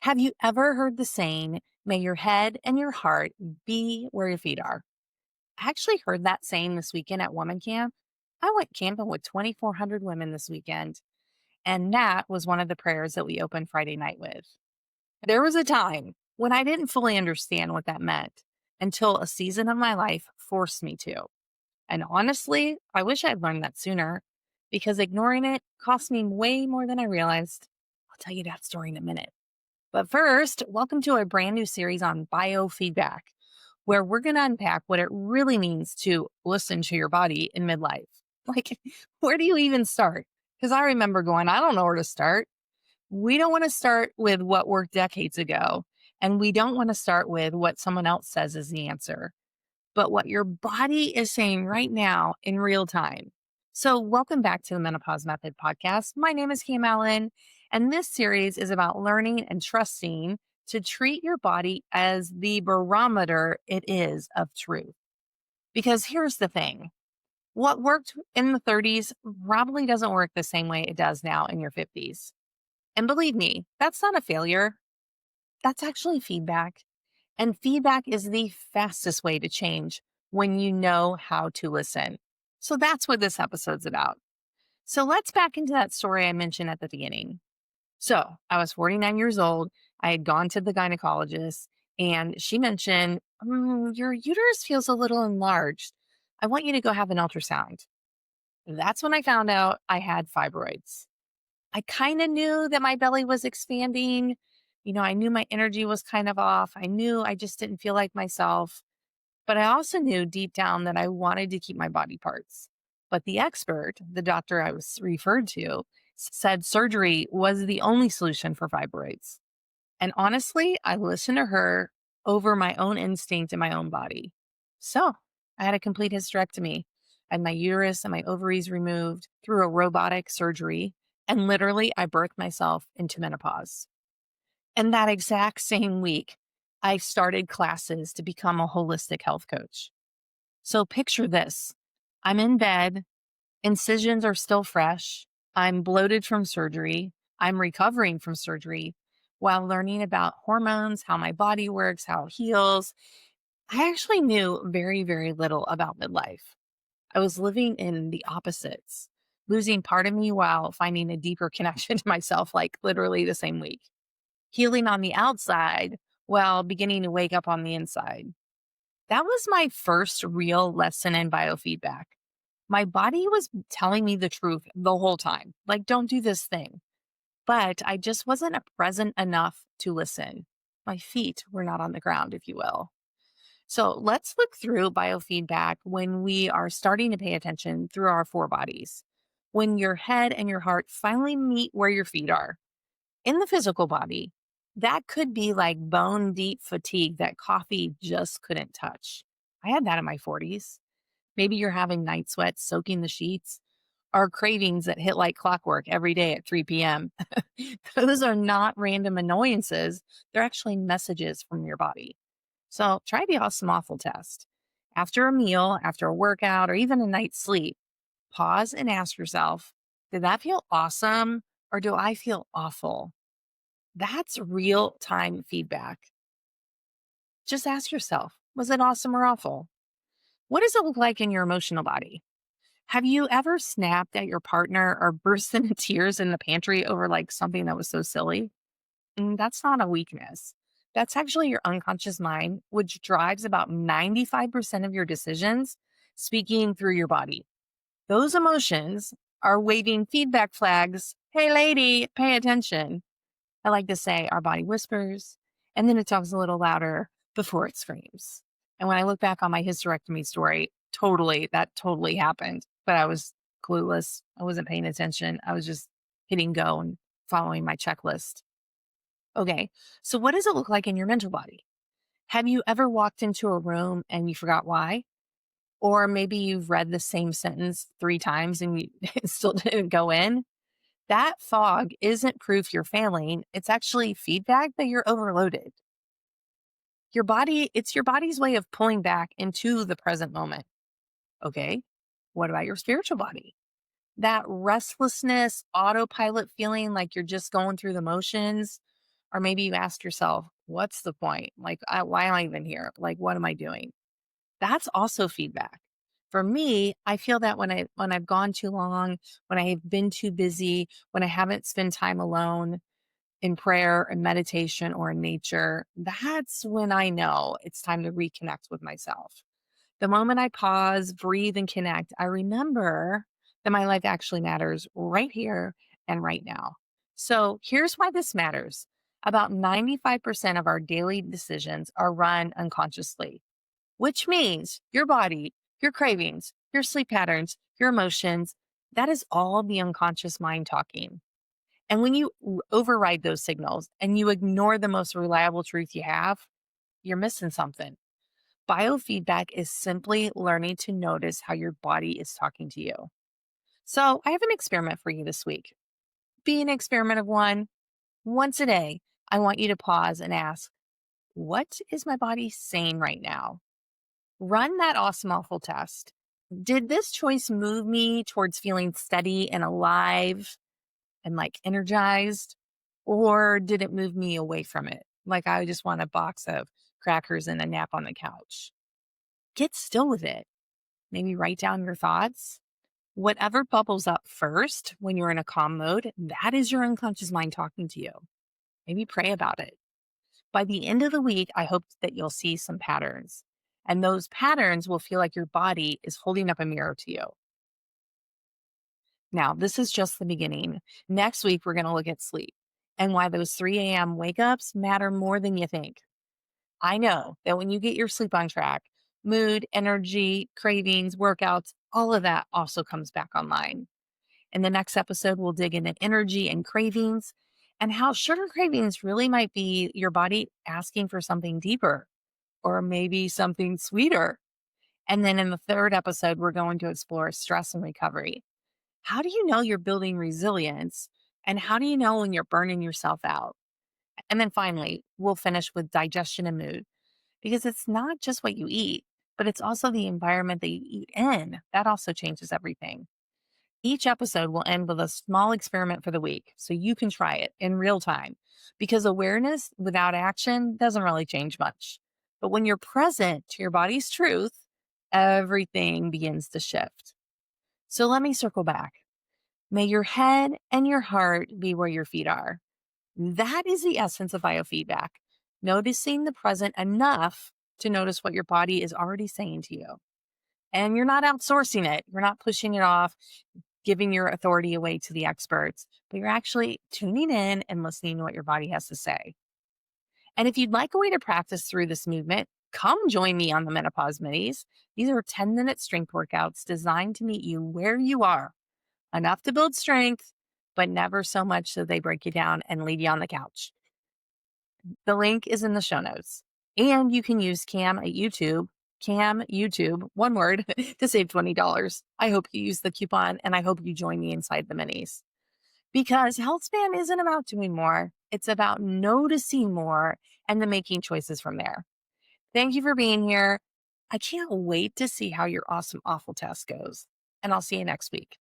Have you ever heard the saying, may your head and your heart be where your feet are? I actually heard that saying this weekend at woman camp. I went camping with 2,400 women this weekend, and that was one of the prayers that we opened Friday night with. There was a time when I didn't fully understand what that meant until a season of my life forced me to. And honestly, I wish I'd learned that sooner because ignoring it cost me way more than I realized. I'll tell you that story in a minute. But first, welcome to a brand new series on biofeedback, where we're going to unpack what it really means to listen to your body in midlife. Like, where do you even start? Because I remember going, I don't know where to start. We don't want to start with what worked decades ago, and we don't want to start with what someone else says is the answer, but what your body is saying right now in real time. So, welcome back to the Menopause Method podcast. My name is Kim Allen, and this series is about learning and trusting to treat your body as the barometer it is of truth. Because here's the thing, what worked in the 30s probably doesn't work the same way it does now in your 50s. And believe me, that's not a failure, that's actually feedback. And feedback is the fastest way to change when you know how to listen. So that's what this episode's about. So let's back into that story I mentioned at the beginning. So I was 49 years old. I had gone to the gynecologist and she mentioned, your uterus feels a little enlarged. I want you to go have an ultrasound. That's when I found out I had fibroids. I kind of knew that my belly was expanding. I knew my energy was kind of off. I knew I just didn't feel like myself. But I also knew deep down that I wanted to keep my body parts. But the expert, the doctor I was referred to, said surgery was the only solution for fibroids. And honestly, I listened to her over my own instinct in my own body. So I had a complete hysterectomy. I had my uterus and my ovaries removed through a robotic surgery. And literally, I birthed myself into menopause. And that exact same week, I started classes to become a holistic health coach. So picture this, I'm in bed, incisions are still fresh, I'm bloated from surgery, I'm recovering from surgery while learning about hormones, how my body works, how it heals. I actually knew very, very little about midlife. I was living in the opposites, losing part of me while finding a deeper connection to myself, like literally the same week. Healing on the outside while beginning to wake up on the inside. That was my first real lesson in biofeedback. My body was telling me the truth the whole time, like, don't do this thing. But I just wasn't present enough to listen. My feet were not on the ground, if you will. So let's look through biofeedback when we are starting to pay attention through our four bodies. When your head and your heart finally meet where your feet are. In the physical body, that could be like bone deep fatigue that coffee just couldn't touch. I had that in my 40s. Maybe you're having night sweats soaking the sheets or cravings that hit like clockwork every day at 3 p.m. Those are not random annoyances. They're actually messages from your body. So try the awesome awful test. After a meal, after a workout, or even a night's sleep, pause and ask yourself, did that feel awesome or do I feel awful? That's real time feedback. Just ask yourself, was it awesome or awful? What does it look like in your emotional body? Have you ever snapped at your partner or burst into tears in the pantry over like something that was so silly? That's not a weakness. That's actually your unconscious mind, which drives about 95% of your decisions, speaking through your body. Those emotions are waving feedback flags. Hey, lady, pay attention. I like to say our body whispers and then it talks a little louder before it screams. And when I look back on my hysterectomy story, that totally happened. But I was clueless. I wasn't paying attention. I was just hitting go and following my checklist. Okay. So what does it look like in your mental body? Have you ever walked into a room and you forgot why? Or maybe you've read the same sentence 3 times and you it still didn't go in? That fog isn't proof you're failing. It's actually feedback that you're overloaded. It's your body's way of pulling back into the present moment. Okay. What about your spiritual body? That restlessness, autopilot feeling like you're just going through the motions. Or maybe you ask yourself, what's the point? Like, why am I even here? Like, what am I doing? That's also feedback. For me, I feel that when I've gone too long, when I have been too busy, when I haven't spent time alone in prayer and meditation or in nature, that's when I know it's time to reconnect with myself. The moment I pause, breathe, and connect, I remember that my life actually matters right here and right now. So here's why this matters. About 95% of our daily decisions are run unconsciously, which means your body, your cravings, your sleep patterns, your emotions, that is all the unconscious mind talking. And when you override those signals and you ignore the most reliable truth you have, you're missing something. Biofeedback is simply learning to notice how your body is talking to you. So, I have an experiment for you this week. Be an experiment of one. Once a day, I want you to pause and ask, what is my body saying right now? Run that awesome, awful test. Did this choice move me towards feeling steady and alive and like energized? Or did it move me away from it? Like I just want a box of crackers and a nap on the couch. Get still with it. Maybe write down your thoughts. Whatever bubbles up first when you're in a calm mode, that is your unconscious mind talking to you. Maybe pray about it. By the end of the week, I hope that you'll see some patterns. And those patterns will feel like your body is holding up a mirror to you. Now, this is just the beginning. Next week, we're going to look at sleep and why those 3 a.m. wake ups matter more than you think. I know that when you get your sleep on track, mood, energy, cravings, workouts, all of that also comes back online. In the next episode, we'll dig into energy and cravings and how sugar cravings really might be your body asking for something deeper or maybe something sweeter. And then in the third episode, we're going to explore stress and recovery. How do you know you're building resilience? And how do you know when you're burning yourself out? And then finally, we'll finish with digestion and mood because it's not just what you eat, but it's also the environment that you eat in. That also changes everything. Each episode will end with a small experiment for the week so you can try it in real time because awareness without action doesn't really change much. But when you're present to your body's truth, everything begins to shift. So let me circle back. May your head and your heart be where your feet are. That is the essence of biofeedback. Noticing the present enough to notice what your body is already saying to you. And you're not outsourcing it. You're not pushing it off, giving your authority away to the experts, but you're actually tuning in and listening to what your body has to say. And if you'd like a way to practice through this movement, come join me on the Menopause Minis. These are 10-minute strength workouts designed to meet you where you are, enough to build strength, but never so much so they break you down and leave you on the couch. The link is in the show notes. And you can use Cam YouTube, one word, to save $20. I hope you use the coupon and I hope you join me inside the minis. Because Healthspan isn't about doing more, it's about noticing more and then making choices from there. Thank you for being here. I can't wait to see how your awesome, awful test goes. And I'll see you next week.